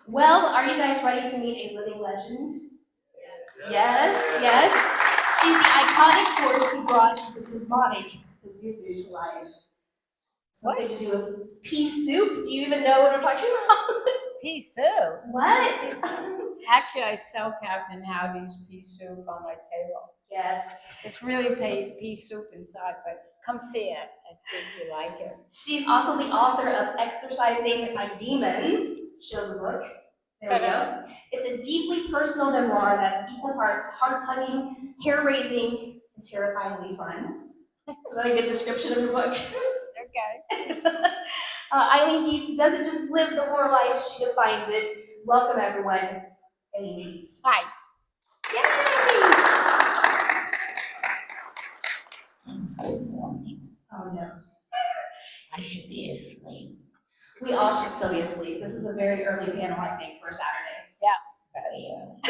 Well, are you guys ready to meet a living legend? Yes, yes. She's the iconic force who brought the demonic Pazuzu to life. Something to do with pea soup. Do you even know what I'm talking about? Pea soup. What? Pea soup. Actually, I sell Captain Howdy's pea soup on my table. Yes. It's really pea soup inside, but come see it and see if you like it. She's also the author of Exorcising My Demons. Show the book. There we go. It's a deeply personal memoir that's equal parts heart-tugging, hair-raising, and terrifyingly fun. Is that a good description of your book? Okay. Eileen Dietz doesn't just live the horror life, she defines it. Welcome, everyone. Eileen Dietz. Hi. Yay! Good morning. Oh, no. I should be asleep. We all should still be asleep. This is a very early panel, I think, for a Saturday. Yeah. Very early.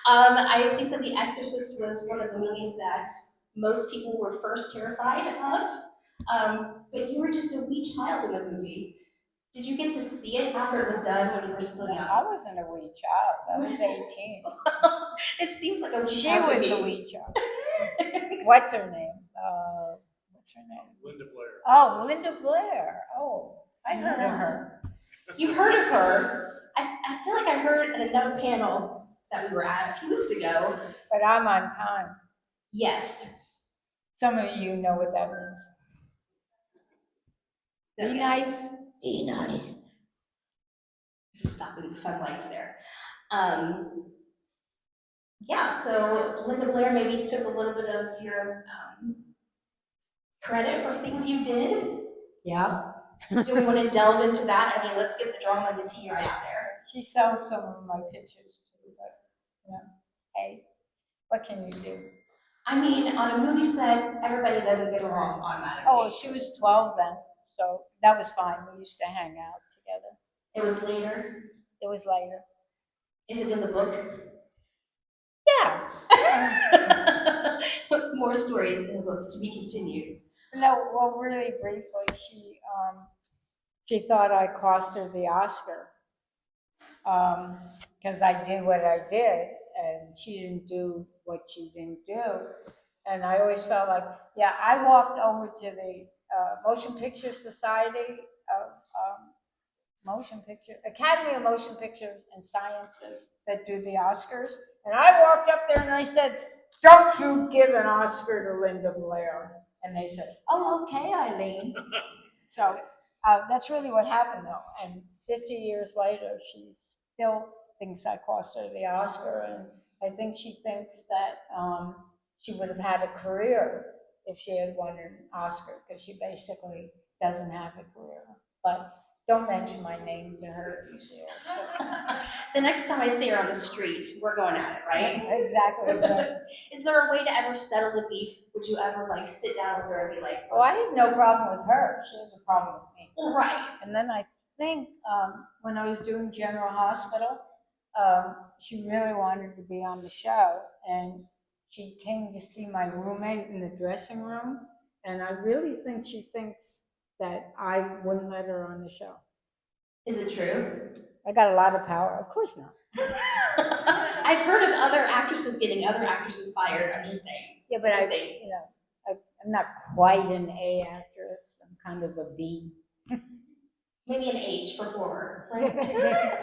I think that The Exorcist was one of the movies that most people were first terrified of. But you were just a wee child in the movie. Did you get to see it after it was done when you were still young? I wasn't a wee child. I was 18. It seems like a wee She child to was me. a wee child. What's her name? What's her name? Linda Blair. Oh, Linda Blair. Oh, I heard of her. You've heard of her. I feel like I heard at another panel that we were at a few weeks ago. But I'm on time. Yes. Some of you know what that means. Be nice. Be nice. Just stopping fun lights there. Yeah, so Linda Blair maybe took a little bit of your credit for things you did. Yeah. Do we want to delve into that? I mean, let's get the drama and the tea right out there. She sells some of my pictures too, but yeah. Hey, what can you do? I mean, on a movie set, everybody doesn't get along automatically. Oh, she was 12 then, so that was fine. We used to hang out together. It was later. It was later. Is it in the book? Yeah. More stories in the book to be continued. No, well, really briefly, she thought I cost her the Oscar because I did what I did, and she didn't do what she didn't do. And I always felt like, yeah, I walked over to the Motion Picture Society Academy of Motion Pictures and Sciences that do the Oscars, and I walked up there and I said, "Don't you give an Oscar to Linda Blair?" And they said, "Oh, okay, Eileen." So that's really what happened, though. And 50 years later, she still thinks I cost her the Oscar, and I think she thinks that she would have had a career if she had won an Oscar, because she basically doesn't have a career. But don't mention my name to her if you see her. The next time I see her on the street, we're going at it, right? Exactly. But, Is there a way to ever settle the beef? Would you ever like sit down with her and be like, oh, I have no problem with her. She has a problem with me. right? And then I think when I was doing General Hospital, she really wanted to be on the show, and she came to see my roommate in the dressing room, and I really think she thinks that I wouldn't let her on the show. Is it true? I got a lot of power. Of course not. I've heard of other actresses getting other actresses fired. I'm just saying. Yeah, but I'm not quite an A actress. I'm kind of a B. Maybe an H for horror. Right?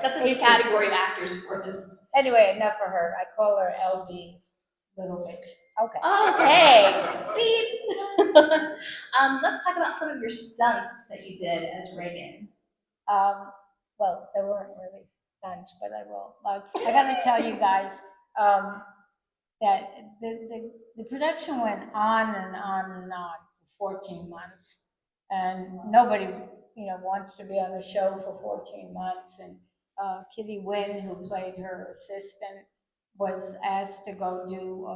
That's a new category of actors for us. Anyway, enough for her. I call her LB, little bitch. Okay. Okay. Beep. Let's talk about some of your stunts that you did as Reagan. Well, they weren't really stunts, but I will. I got to tell you guys that the production went on and on and on for 14 months, and nobody wants to be on the show for 14 months. And Kitty Wynn, who played her assistant, was asked to go do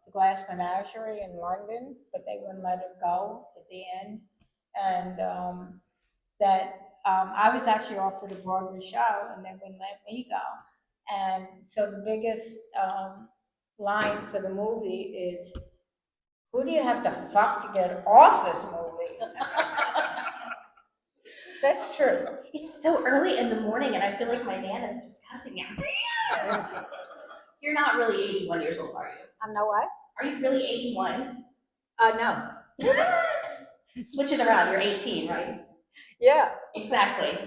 the Glass Menagerie in London, but they wouldn't let her go at the end. And I was actually offered a Broadway show, and they wouldn't let me go. And so the biggest line for the movie is, "Who do you have to fuck to get off this movie?" That's true. It's so early in the morning, and I feel like my Nana's just cussing at me. You're not really 81 years old, are you? I'm no what? Are you really 81? No. Switch it around. You're 18, right? Yeah. Exactly.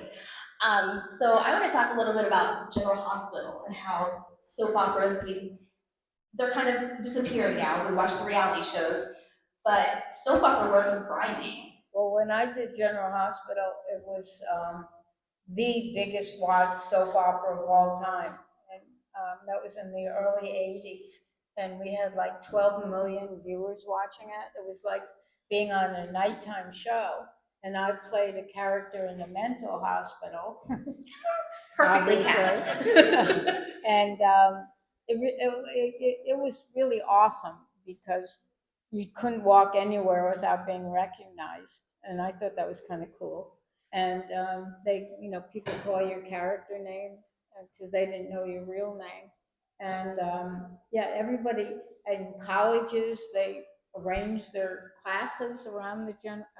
So I want to talk a little bit about General Hospital and how soap operas, they're kind of disappearing now. We watch the reality shows, but soap opera work is grinding. Well, when I did General Hospital, it was the biggest watched soap opera of all time. And that was in the early 80s. And we had like 12 million viewers watching it. It was like being on a nighttime show. And I played a character in a mental hospital. Perfectly cast. And it was really awesome because you couldn't walk anywhere without being recognized. And I thought that was kind of cool. And people call your character name because they didn't know your real name. And everybody in colleges, they arranged their classes around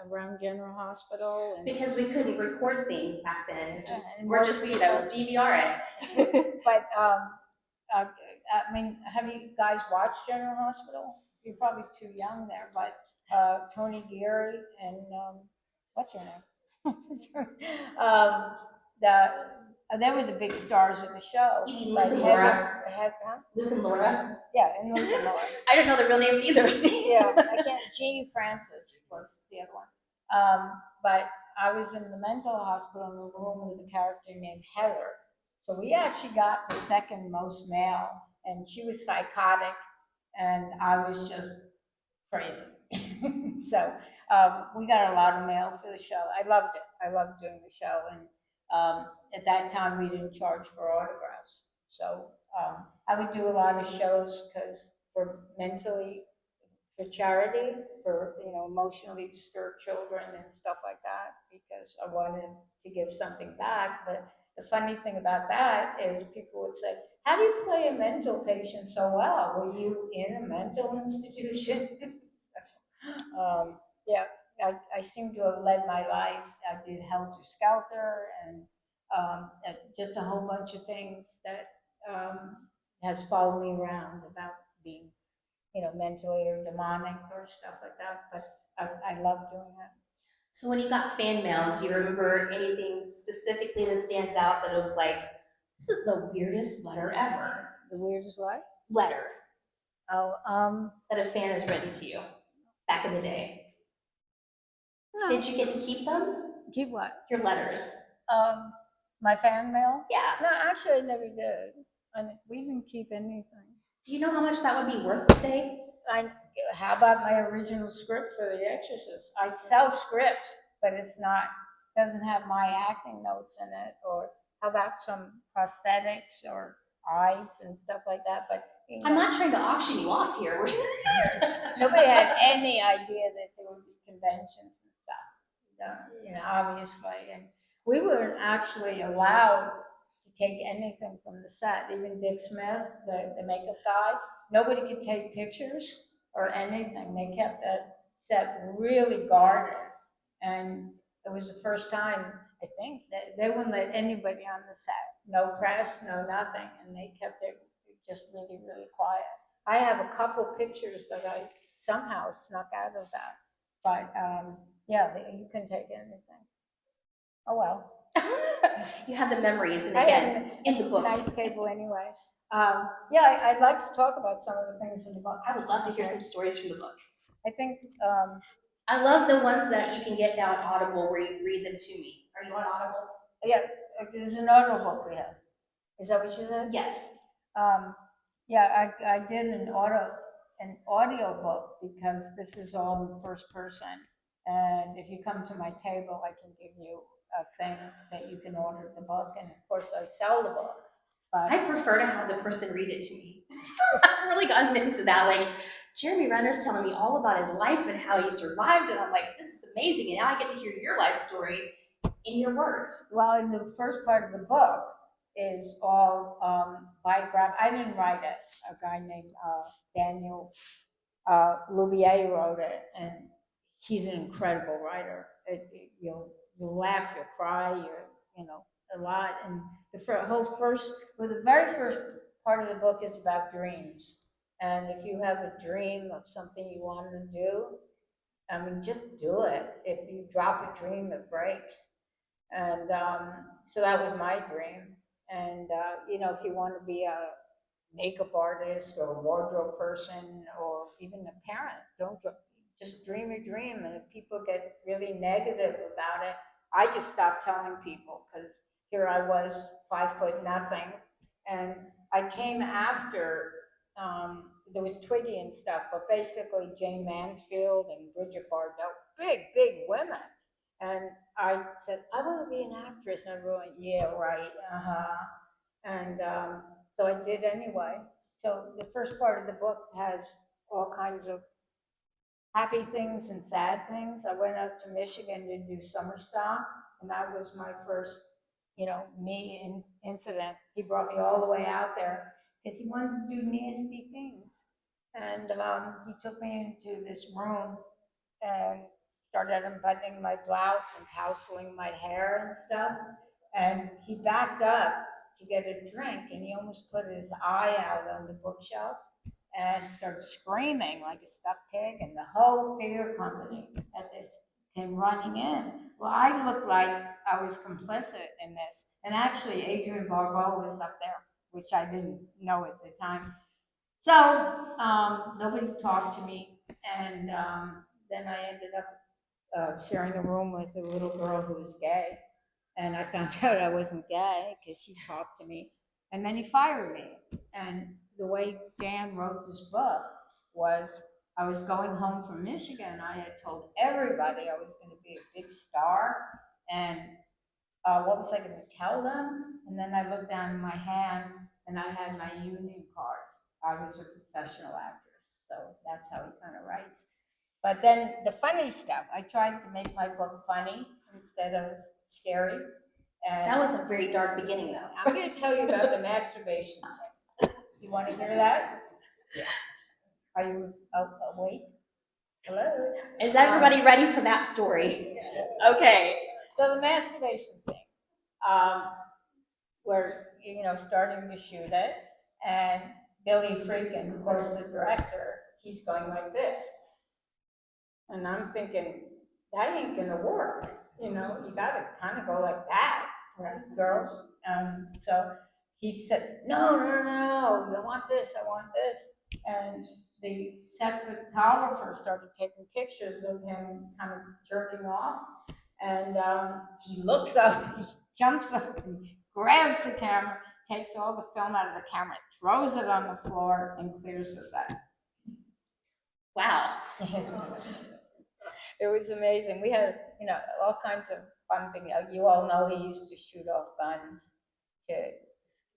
around General Hospital. And because we couldn't record things back then. We're just DVR it. But I mean, have you guys watched General Hospital? You're probably too young there, but Tony Geary and what's her name? They were the big stars of the show. Like Laura. Luke and Laura. Yeah, and Luke and Laura. I didn't know their real names either. Yeah, I can't. Jeannie Francis was the other one. But I was in the mental hospital in the room with a character named Heather. So we actually got the second most mail, and she was psychotic, and I was just crazy. So we got a lot of mail for the show. I loved it. I loved doing the show, and at that time we didn't charge for autographs. So I would do a lot of shows for charity, for emotionally disturbed children and stuff like that, because I wanted to give something back. But the funny thing about that is people would say, "How do you play a mental patient so well? Were you in a mental institution?" I seem to have led my life. I did Helter Skelter and just a whole bunch of things that has followed me around about being mentally or demonic or stuff like that, but I love doing that. So when you got fan mail, do you remember anything specifically that stands out that it was like, this is the weirdest letter ever? The weirdest what? Letter. Oh, that a fan has written to you back in the day. No. Did you get to keep them? Keep what? Your letters. My fan mail? Yeah. No, actually I never did. We didn't keep anything. Do you know how much that would be worth today? How about my original script for The Exorcist? I sell scripts, but doesn't have my acting notes in it. Or how about some prosthetics or eyes and stuff like that? But I'm not trying to auction you off here. Nobody had any idea that there would be conventions and stuff. Obviously, and we weren't actually allowed to take anything from the set. Even Dick Smith, the makeup guy, nobody could take pictures or anything. They kept that set really guarded, and it was the first time, I think, that they wouldn't let anybody on the set. No press, no nothing, and they kept it just really, really quiet. I have a couple pictures that I somehow snuck out of that, but you can take anything. Oh well. You have the memories, and again, in the book. Nice table anyway. I'd like to talk about some of the things in the book. I would love to hear some stories from the book. I think I love the ones that you can get now on Audible where you read them to me. Are you on Audible? Yeah, there's an audio book we have. Is that what you said? Yes. I did an audio book because this is all in first person. And if you come to my table, I can give you a thing that you can order the book. And of course, I sell the book. But I prefer to have the person read it to me. I've really gotten into that. Like, Jeremy Renner's telling me all about his life and how he survived. And I'm like, this is amazing. And now I get to hear your life story in your words. Well, in the first part of the book is all biographical. I didn't write it. A guy named Daniel Louvier wrote it. And he's an incredible writer. You'll you laugh, you cry, a lot. And the very first part of the book is about dreams. And if you have a dream of something you want to do, I mean, just do it. If you drop a dream, it breaks. And so that was my dream. And, if you want to be a makeup artist or a wardrobe person or even a parent, just dream your dream. And if people get really negative about it, I just stopped telling people, because here I was, 5 foot nothing. And I came after, there was Twiggy and stuff, but basically Jane Mansfield and Bridget Bardot, big women. And I said, I want to be an actress. And everyone went, yeah, right, And so I did anyway. So the first part of the book has all kinds of happy things and sad things. I went up to Michigan to do summer stock, and that was my first, incident. He brought me all the way out there because he wanted to do nasty things. And he took me into this room and started unbuttoning my blouse and tousling my hair and stuff. And he backed up to get a drink, and he almost put his eye out on the bookshelf and started screaming like a stuck pig, and the whole theater company at this came running in. Well, I looked like I was complicit in this, and actually Adrienne Barbeau was up there, which I didn't know at the time. So nobody talked to me, and then I ended up sharing a room with a little girl who was gay, and I found out I wasn't gay because she talked to me, and then he fired me. And the way Dan wrote this book was, I was going home from Michigan. I had told everybody I was going to be a big star, and what was I going to tell them? And then I looked down in my hand, and I had my union card. I was a professional actress, so that's how he kind of writes. But then the funny stuff, I tried to make my book funny instead of scary. And that was a very dark beginning, though. I'm going to tell you about the masturbation scene. You want to hear that? Yeah. Are you awake? Hello? Is everybody ready for that story? Yes. Okay. So the masturbation scene, we're starting to shoot it, and Billy Friedkin, of course, the director, he's going like this. And I'm thinking, that ain't gonna work. You gotta kind of go like that, right, girls? So he said, no, I want this. And the set photographer started taking pictures of him kind of jerking off. And he looks up, he jumps up, and grabs the camera, takes all the film out of the camera, throws it on the floor, and clears the set. Wow. It was amazing. We had, all kinds of fun things. You all know he used to shoot off guns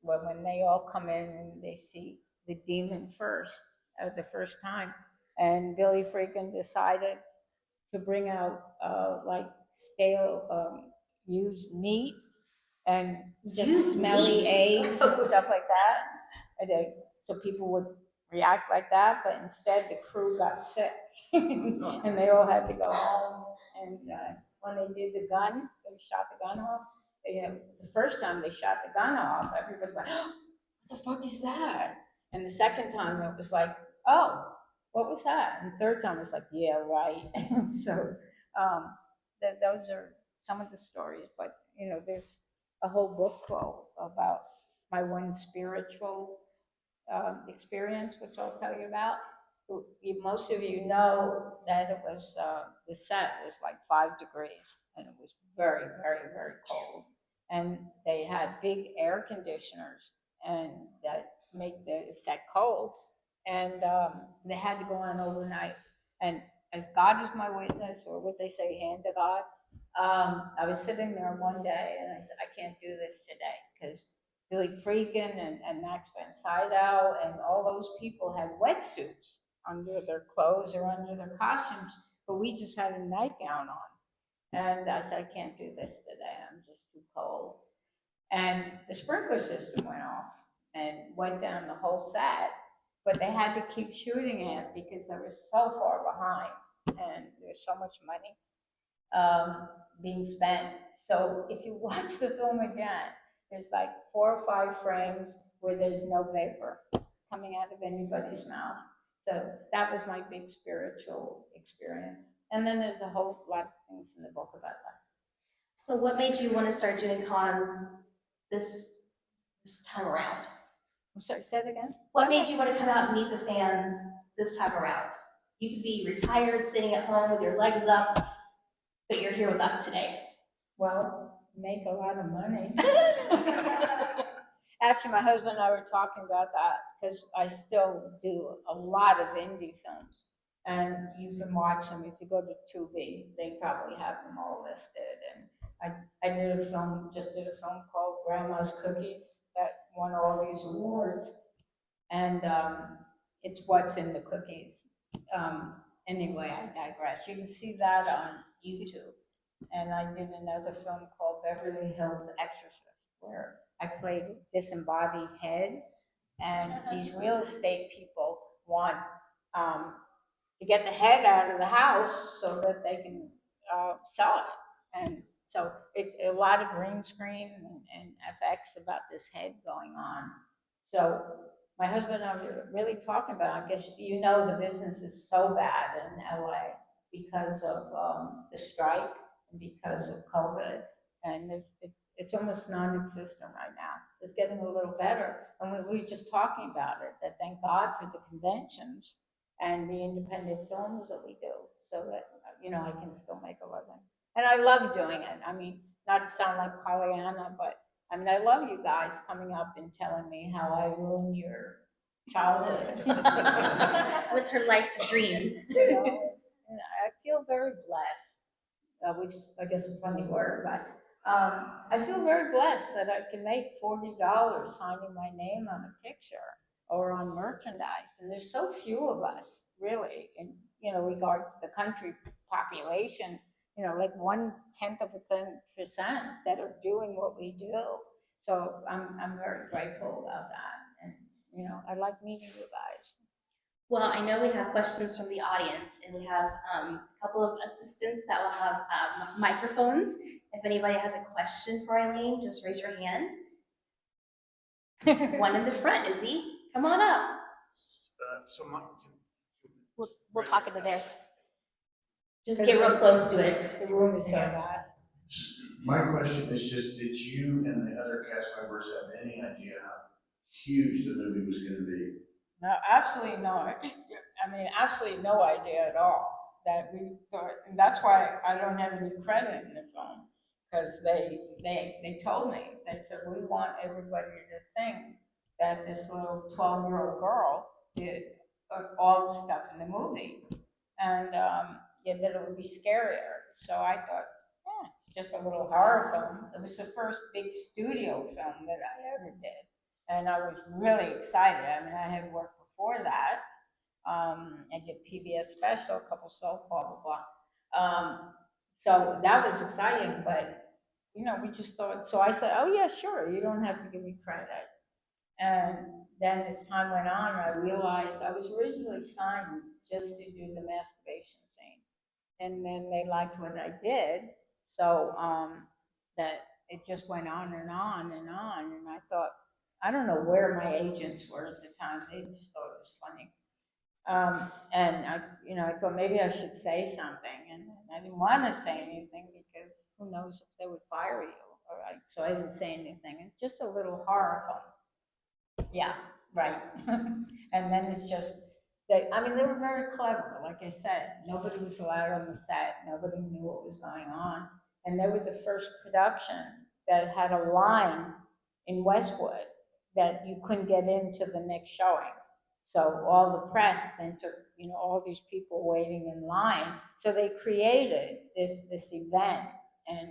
when they all come in and they see the demon the first time. And Billy Friedkin decided to bring out like stale used meat and just used smelly meat. eggs and stuff like that. So people would react like that, but instead the crew got sick and they all had to go home. And when they did the gun, they shot the gun off. The first time they shot the gun off, everybody went, oh, what the fuck is that? And the second time it was like, oh, what was that? And the third time it was like, yeah, right. So those are some of the stories, but there's a whole book full about my one spiritual experience, which I'll tell you about. Most of you know that it was, the set was like 5 degrees, and it was very, very, very cold. And they had big air conditioners and that make the set cold. And they had to go on overnight. And as God is my witness, or what they say, hand to God, I was sitting there one day and I said, I can't do this today, because Billy Friedkin and Max von Sydow and all those people had wetsuits under their clothes or under their costumes, but we just had a nightgown on. And I said, I can't do this today, I'm just too cold. And the sprinkler system went off and went down the whole set, but they had to keep shooting it because they were so far behind and there's so much money. being spent. So if you watch the film again, there's like 4 or 5 frames where there's no vapor coming out of anybody's mouth. So that was my big spiritual experience. And then there's a whole lot of things in the book about that. So what made you want to start doing cons this time around? I'm sorry, say it again? What made you want to come out and meet the fans this time around? You could be retired, sitting at home with your legs up, but you're here with us today. Well, make a lot of money. Actually, my husband and I were talking about that because I still do a lot of indie films. And you can watch them if you go to Tubi. They probably have them all listed. And I just did a film called Grandma's Cookies that won all these awards. And it's what's in the cookies. Anyway, I digress. You can see that on YouTube. And I did another film called Beverly Hills Exorcist, where I played a disembodied head. And these real estate people want to get the head out of the house so that they can sell it. And so it's a lot of green screen and FX about this head going on. So my husband and I were really talking about, I guess you know the business is so bad in LA because of the strike and because of COVID. And it's almost non-existent right now. It's getting a little better. And we were just talking about it, that thank God for the conventions and the independent films that we do so that, you know, I can still make a living. And I love doing it. I mean, not to sound like Pollyanna, but I mean, I love you guys coming up and telling me how I ruined your childhood. It was her life's dream. You know, and I feel very blessed, which I guess is a funny word, but I feel very blessed that I can make $40 signing my name on a picture or on merchandise. And there's so few of us, really, in, you know, regard to the country population, you know, like 1/10% that are doing what we do. So I'm very grateful about that. And, you know, I like meeting you guys. Well, I know we have questions from the audience, and we have a couple of assistants that will have microphones. If anybody has a question for Eileen, just raise your hand. One in the front, Izzy. Come on up. We'll talk into theirs. Just get real close to it. The room is so vast. My question is just, did you and the other cast members have any idea how huge the movie was going to be? No, absolutely no. I mean, absolutely no idea at all that we thought, and that's why I don't have any credit in the film, because they told me, they said, we want everybody to think that this little 12-year-old girl did all the stuff in the movie, and yeah, that it would be scarier. So I thought, just a little horror film. It was the first big studio film that I ever did. And I was really excited. I mean, I had worked before that. I did PBS special, a couple soap, blah, blah, blah. So that was exciting, but, you know, we just thought, so I said, oh yeah, sure, you don't have to give me credit. And then as time went on, I realized I was originally signed just to do the masturbation scene. And then they liked what I did. So that it just went on and on and on. And I thought, I don't know where my agents were at the time. They just thought it was funny. And I thought maybe I should say something. And I didn't want to say anything because who knows if they would fire you. All right. So I didn't say anything. It's just a little horror film. Yeah, right. And then it's just, they were very clever. Like I said, nobody was allowed on the set. Nobody knew what was going on. And they were the first production that had a line in Westwood that you couldn't get into the next showing. So all the press then took, you know, all these people waiting in line. So they created this event. And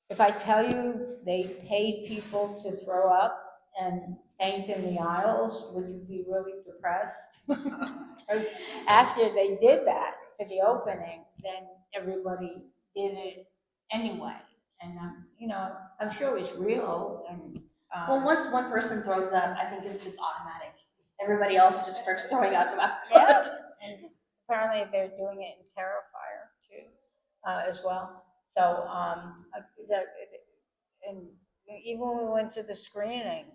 if I tell you they paid people to throw up and faint in the aisles, would you be really depressed? Because after they did that for the opening, then everybody did it anyway. And, I'm sure it was real. And well, once one person throws up, I think it's just automatic. Everybody else just starts throwing up about it. And apparently they're doing it in Terrifier too. as well. So, that, and even when we went to the screening,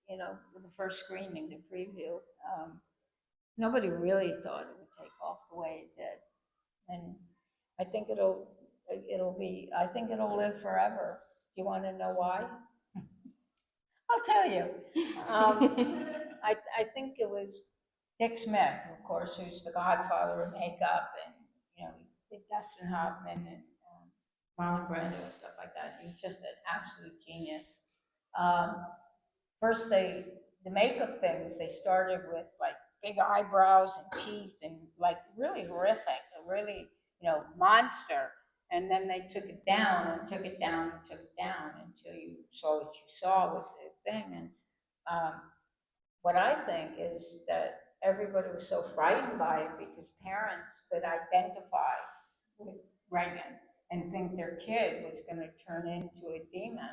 the first screening, the preview, nobody really thought it would take off the way it did. And I think I think it'll live forever. Do you want to know why? I'll tell you. I think it was Dick Smith, of course, who's the godfather of makeup, and Dustin Hoffman and Marlon Brando and stuff like that. He's just an absolute genius. First, the makeup things, they started with like big eyebrows and teeth and like really horrific, really monster. And then they took it down and took it down and took it down until you saw what you saw with the thing. And what I think is that everybody was so frightened by it because parents could identify with Reagan and think their kid was going to turn into a demon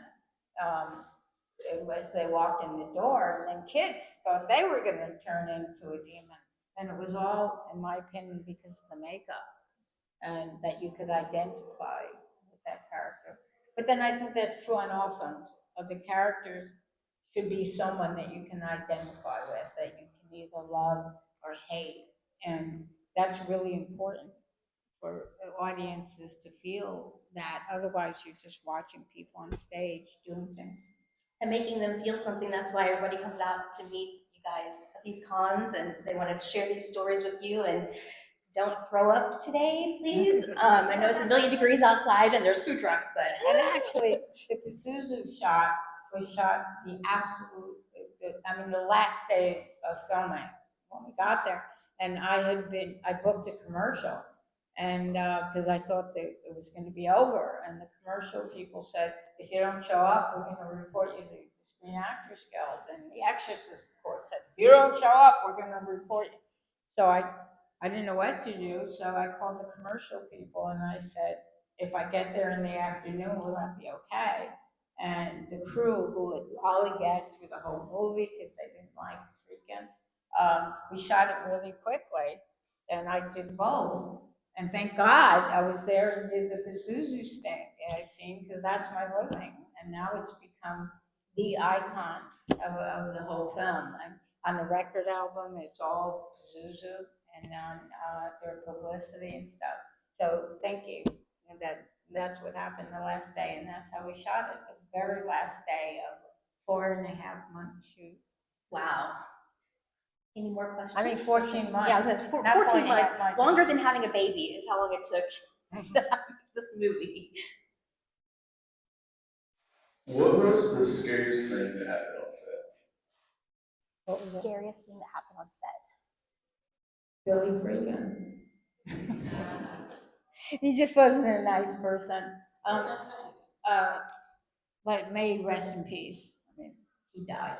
as they walked in the door. And then kids thought they were going to turn into a demon. And it was all, in my opinion, because of the makeup and that you could identify with that character. But then I think that's true on all films. The characters should be someone that you can identify with, that you can either love or hate. And that's really important for audiences to feel that. Otherwise, you're just watching people on stage doing things. And making them feel something. That's why everybody comes out to meet you guys at these cons, and they want to share these stories with you. And don't throw up today, please. I know it's 1,000,000 degrees outside and there's food trucks, but. And actually, the Pazuzu shot was shot the last day of filming when we got there. And I booked a commercial, and because I thought that it was going to be over. And the commercial people said, if you don't show up, we're going to report you to the Screen Actors Guild. And the Exorcist, of course, said, if you don't show up, we're going to report you. So I didn't know what to do, so I called the commercial people and I said, if I get there in the afternoon, will that be okay? And the crew, who would lollygag through the whole movie because they didn't like freaking, we shot it really quickly, and I did both. And thank God I was there and did the Pazuzu scene, because that's my living. And now it's become the icon of the whole film. And on the record album, it's all Pazuzu, and on their publicity and stuff. So thank you. And that's what happened the last day, and that's how we shot it. The very last day of a 4.5-month shoot. Wow. Any more questions? I mean, 14 months. Yeah, I was like, 14 months. Longer than having a baby is how long it took to have this movie. What was the scariest thing that happened on set? What was the scariest thing that happened on set? Billy Freakin. He just wasn't a nice person. But may rest in peace. I mean, he died.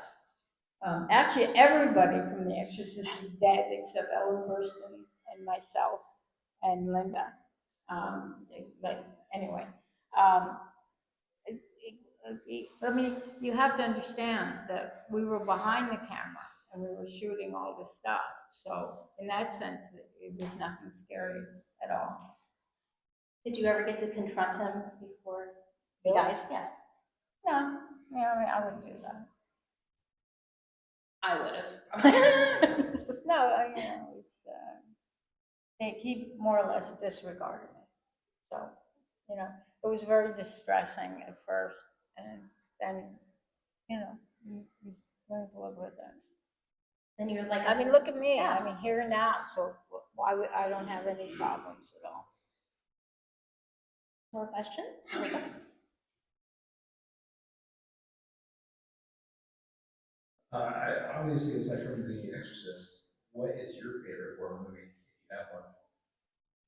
Actually, everybody from The Exorcist is dead except Ellen Burstyn and myself and Linda. But anyway, I mean, you have to understand that we were behind the camera and we were shooting all this stuff. So in that sense, it was nothing scary at all. Did you ever get to confront him before he died? Yeah. No, I mean, I wouldn't do that. I would have. No, he more or less disregarded me. So, it was very distressing at first, and then, you learn to live with it. Then you're like, I mean, look at me. Yeah. I mean, here and now. So I don't have any problems at all. More questions? Obviously, aside from The Exorcist, what is your favorite horror movie, if you have one?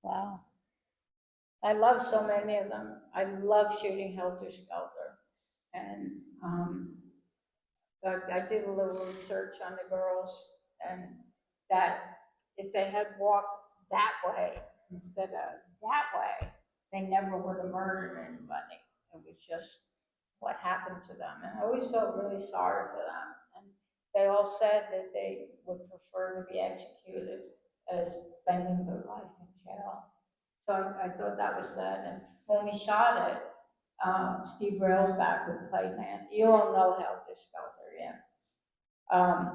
Wow. I love so many of them. I love shooting Helter Skelter. And I did a little research on the girls, and that if they had walked that way instead of that way, they never would have murdered anybody. It was just what happened to them. And I always felt really sorry for them. And they all said that they would prefer to be executed as spending their life in jail. So I thought that was sad. And when we shot it, Steve Railsback, who played Man, you all know Helter Skelter, yes.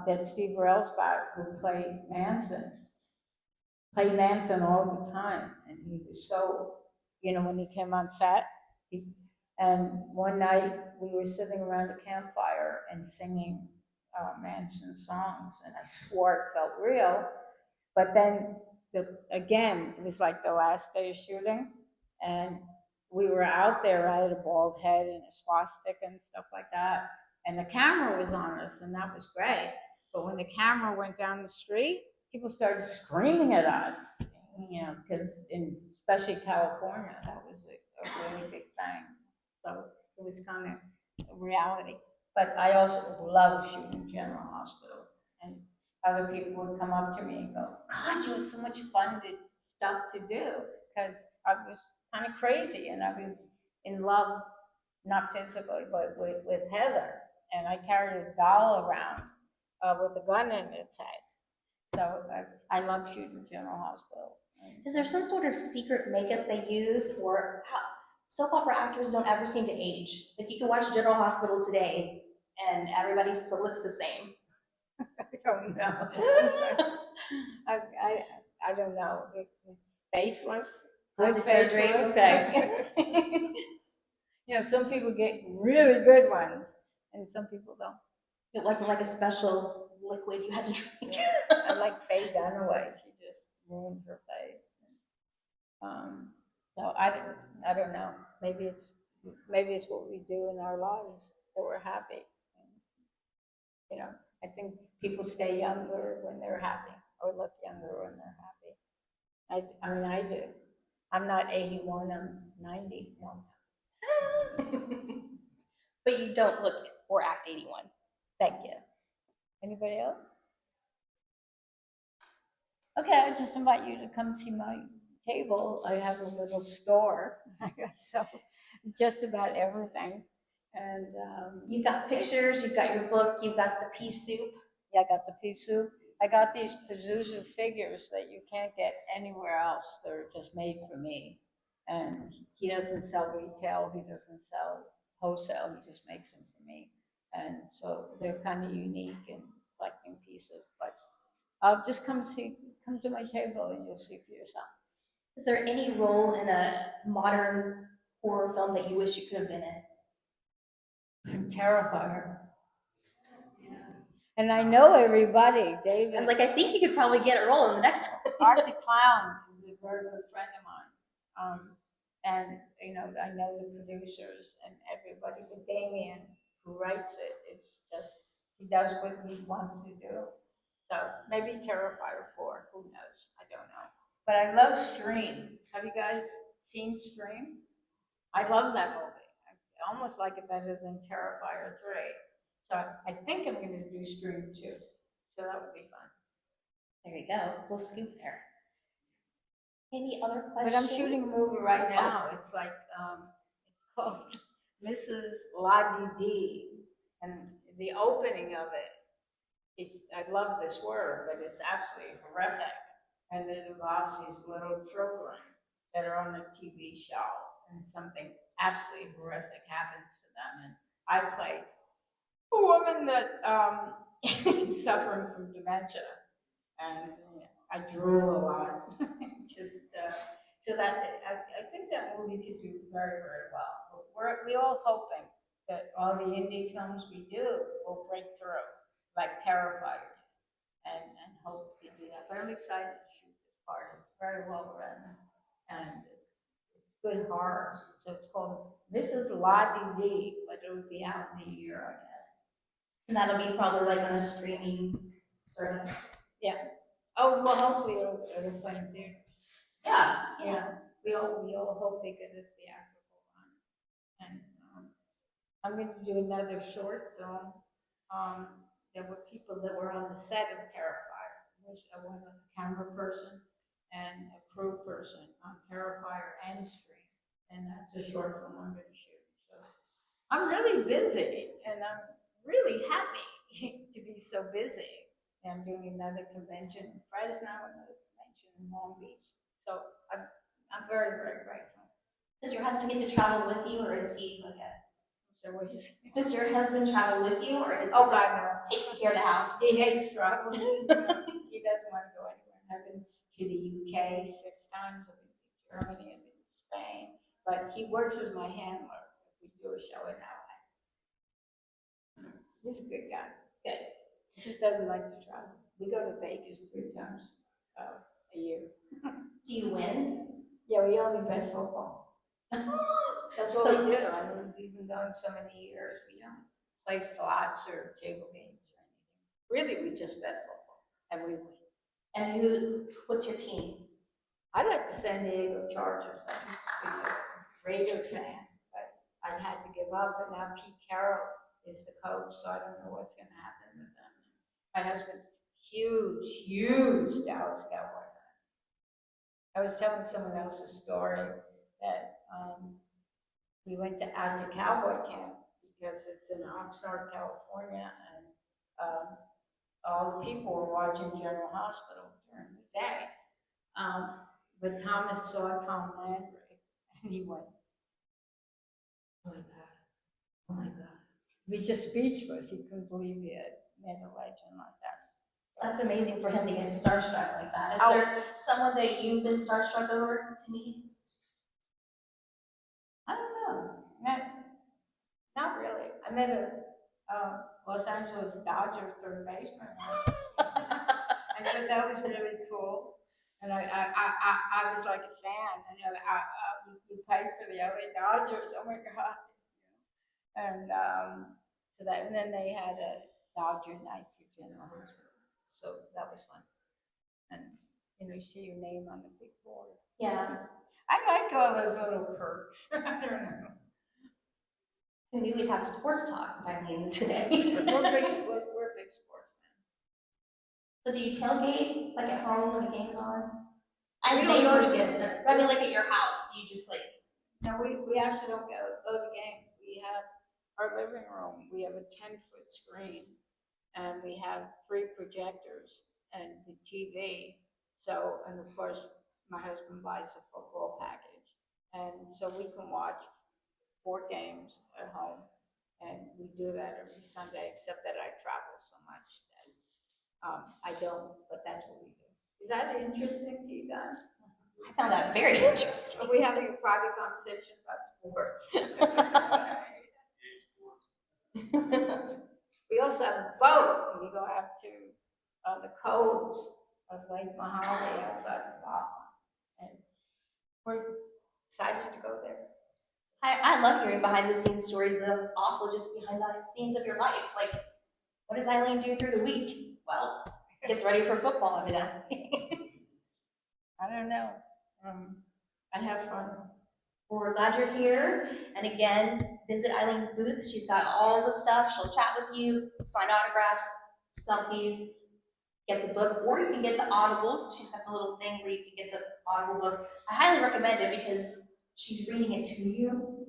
That Steve Railsback, who played Manson all the time, and he was so, when he came on set, and one night we were sitting around a campfire and singing Manson songs, and I swore it felt real, but then again, it was like the last day of shooting, and we were out there. I had a bald head and a swastika and stuff like that, and the camera was on us, and that was great. But when the camera went down the street, people started screaming at us, because especially California, that was a really big thing. So it was kind of a reality. But I also love shooting General Hospital, and other people would come up to me and go, "God, you have so much fun stuff to do," because I was kind of crazy and I was in love, not physically, but with Heather, and I carried a doll around with a gun in its head. So I love shooting General Hospital. Is there some sort of secret makeup they use, or soap opera actors don't ever seem to age? Like you can watch General Hospital today, and everybody still looks the same. I don't know. I don't know. Faceless. Plastic surgery. Okay. Some people get really good ones, and some people don't. It wasn't like a special liquid you had to drink. I like Faye Dunaway. She just ruined her face. So I don't know. Maybe it's what we do in our lives that we're happy. I think people stay younger when they're happy, or look younger when they're happy. I mean, I do. I'm not 81. I'm 90. No. But you don't look or act 81. Thank you. Anybody else? Okay, I just invite you to come see my table. I have a little store. So just about everything. And you've got pictures, you've got your book, you've got the pea soup. Yeah, I got the pea soup. I got these Pazuzu figures that you can't get anywhere else. They're just made for me. And he doesn't sell retail. He doesn't sell wholesale. He just makes them for me. And so they're kind of unique and collecting pieces. But just come to my table and you'll see for yourself. Is there any role in a modern horror film that you wish you could have been in? Terrifier. Yeah. And I know everybody, David. I was like, I think you could probably get a role in the next one. Art the Clown is a very good friend of mine. And I know the producers and everybody, but Damien, who writes it, it's just, he does what he wants to do. So maybe Terrifier 4, who knows? I don't know. But I love Scream. Have you guys seen Scream? I love that movie. I almost like it better than Terrifier 3. So I think I'm going to do Scream 2. So that would be fun. There you go. We'll scoop there. Any other questions? But I'm shooting a movie right now. It's like, it's called Mrs. La Dee, and the opening of it, I love this word, but it's absolutely horrific. And it involves these little children that are on a TV show, and something absolutely horrific happens to them. And I play a woman that is suffering from dementia, and I drool a lot. So that I think that movie could do very, very well. We all hoping that all the indie films we do will break through, like Terrifier, and hope to do that. But I'm excited to shoot this part. It's very well written, and it's good horror. So it's called Mrs. La Dee, but it will be out in a year, I guess. And that'll be probably like on a streaming service. Yeah. Oh, well, hopefully it'll play in theaters. Yeah. We all hope they get a theatrical run. And I'm going to do another short film. There were people that were on the set of Terrifier. I was a camera person and a crew person on Terrifier and Scream. And that's a short film I'm going to shoot. So I'm really busy, and I'm really happy to be so busy. I'm doing another convention in Fresno, another convention in Long Beach. So I'm very, very grateful. Does your husband get to travel with you, or is he like a? So what you say? Does your husband travel with you, or is he Oh, just God, no. taking care of the house? He hates traveling. He doesn't want to go anywhere. I've been to the UK 6 times. I've been to Germany. I've been to Spain. But he works as my handler if we do a show in LA. He's a good guy. Good. He just doesn't like to travel. We go to Vegas 3 times a year. Do you win? Yeah, we only bet football. That's what So- we do. I mean, we've been going so many years. We don't play slots or table games or anything. Really, we just bet football, and we win. And what's your team? I like the San Diego Chargers. I used to be a Raider fan, but I had to give up. And now Pete Carroll is the coach, so I don't know what's going to happen with them. My husband, huge Dallas Cowboy fan. I was telling someone else a story that we went out to cowboy camp because it's in Oxnard, California, and all the people were watching General Hospital during the day. But Thomas saw Tom Landry, and he went, "Oh my God, oh my God." He was just speechless. He couldn't believe he had met a legend like that. That's amazing for him to get starstruck like that. Is Oh. there someone that you've been starstruck over to meet? I don't know. Not really. I met a Los Angeles Dodger third baseman once. I thought that was really cool. And I was like a fan. And you played for the LA Dodgers. Oh my God. And and then they had a Dodger night for General Hospital. So that was fun. And you see your name on the big board. Yeah. I like all those little perks. I don't know. Who knew we'd have sports talk with Eileen today? We're big sports fans. So do you tailgate like at home when the game's on? We I don't go to games. I mean, like at your house, you just like. No, we actually don't go to games. We have our living room. We have a 10-foot screen, and we have 3 projectors and the TV. So, and of course, my husband buys a football package, and so we can watch 4 games at home, and we do that every Sunday. Except that I travel so much that I don't. But that's what we do. Is that interesting to you guys? I found that very interesting. So we have a private conversation about sports. We also have a boat, and we go out to the coves of Lake Mojave outside of Boston, and we're excited to go there. I love hearing behind the scenes stories, but also just behind the scenes of your life. Like, what does Eileen do through the week? Well, gets ready for football every day. I don't know. I have fun. Well, we're glad you're here. And again, visit Eileen's booth. She's got all the stuff. She'll chat with you, sign autographs, selfies, get the book, or you can get the Audible. She's got the little thing where you can get the Audible book. I highly recommend it because she's reading it to you.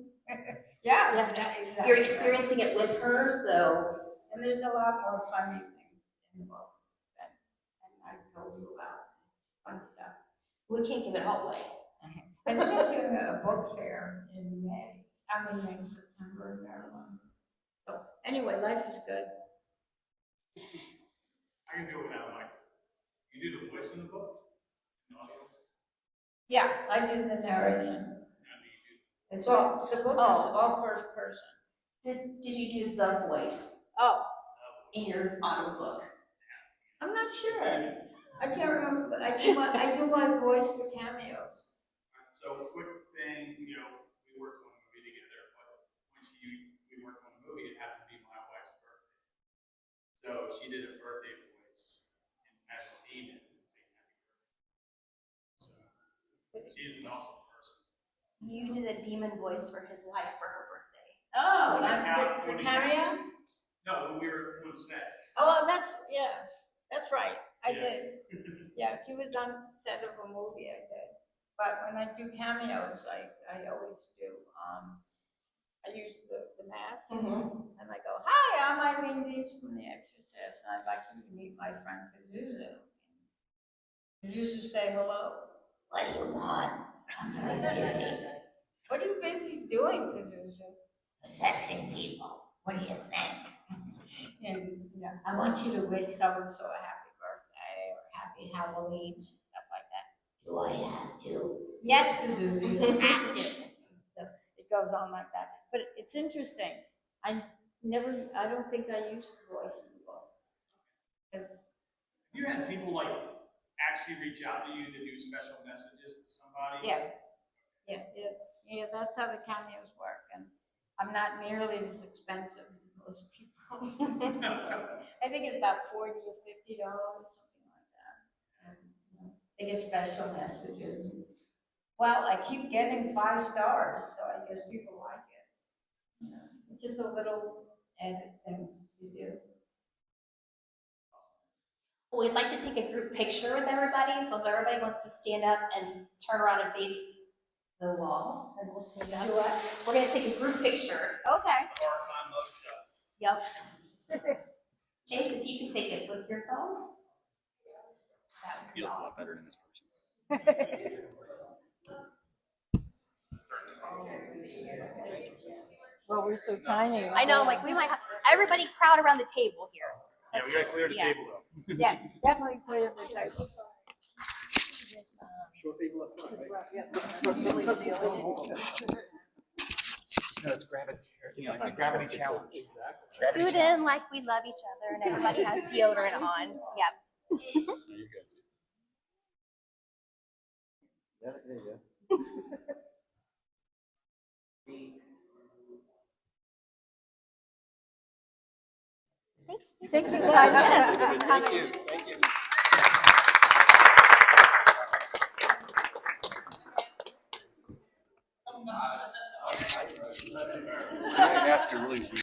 Yeah, Yes, exactly. You're experiencing it with her, so. And there's a lot more funny things in the book that I told you about. Fun stuff. We can't give it all away. And we're doing a book fair in May. September in Maryland. So anyway, life is good. I can do it without Mike. You do the voice in the book? In the audio? Yeah, I do the narration. How do you do? It's all, the book is all first person. Did you do the voice Oh, in your audiobook? I'm not sure. I can't remember, but I do my voice for cameos. So quick thing, we worked on a movie together, but we worked on a movie, it happened to be my wife's birthday. So she did a birthday voice and had a demon and say happy birthday. So she is an awesome person. You did a demon voice for his wife for her birthday. Oh, When for he cameo? No, when we were on set. Oh, that's right. I Yeah. did. Yeah, he was on set of a movie I did. But when I do cameos, I always do, I use the mask, and I go, "Hi, I'm Eileen Dietz from The Exorcist, and I'd like you to meet my friend Pazuzu." Pazuzu say hello. What do you want? What are you busy doing, Pazuzu? Assessing people. What do you think? And, you know, I want you to wish so-and-so a happy birthday or happy Halloween and stuff like that. Do I have to? Yes, Pazuzu, you have to. So it goes on like that. But it's interesting. I don't think I used to voice people. Because, You had people like actually reach out to you to do special messages to somebody? yeah, that's how the cameos work. And I'm not nearly as expensive as most people. I think it's about $40 or $50, something like that. And, you know, they get special messages. Well, I keep getting 5 stars, so I guess people like it. You know, it's just a little edit thing to do. We'd like to take a group picture with everybody, so if everybody wants to stand up and turn around and face the wall, and we'll stand up. We're gonna take a group picture. Okay. Yep. Chase, if you can take it with your phone. That would be You look a lot awesome. better than this person. Well, we're so tiny. I know, like we might have, everybody crowd around the table here. Yeah, we gotta clear the Yeah. table though. Yeah, definitely clear the table. Short people up front, right? No, it's gravity, like gravity challenge. Scoot in like we love each other and everybody has deodorant on. Yep. No, you're good. Yeah, there you go. Thank you guys. Yes. Thank you, thank you. I asked a really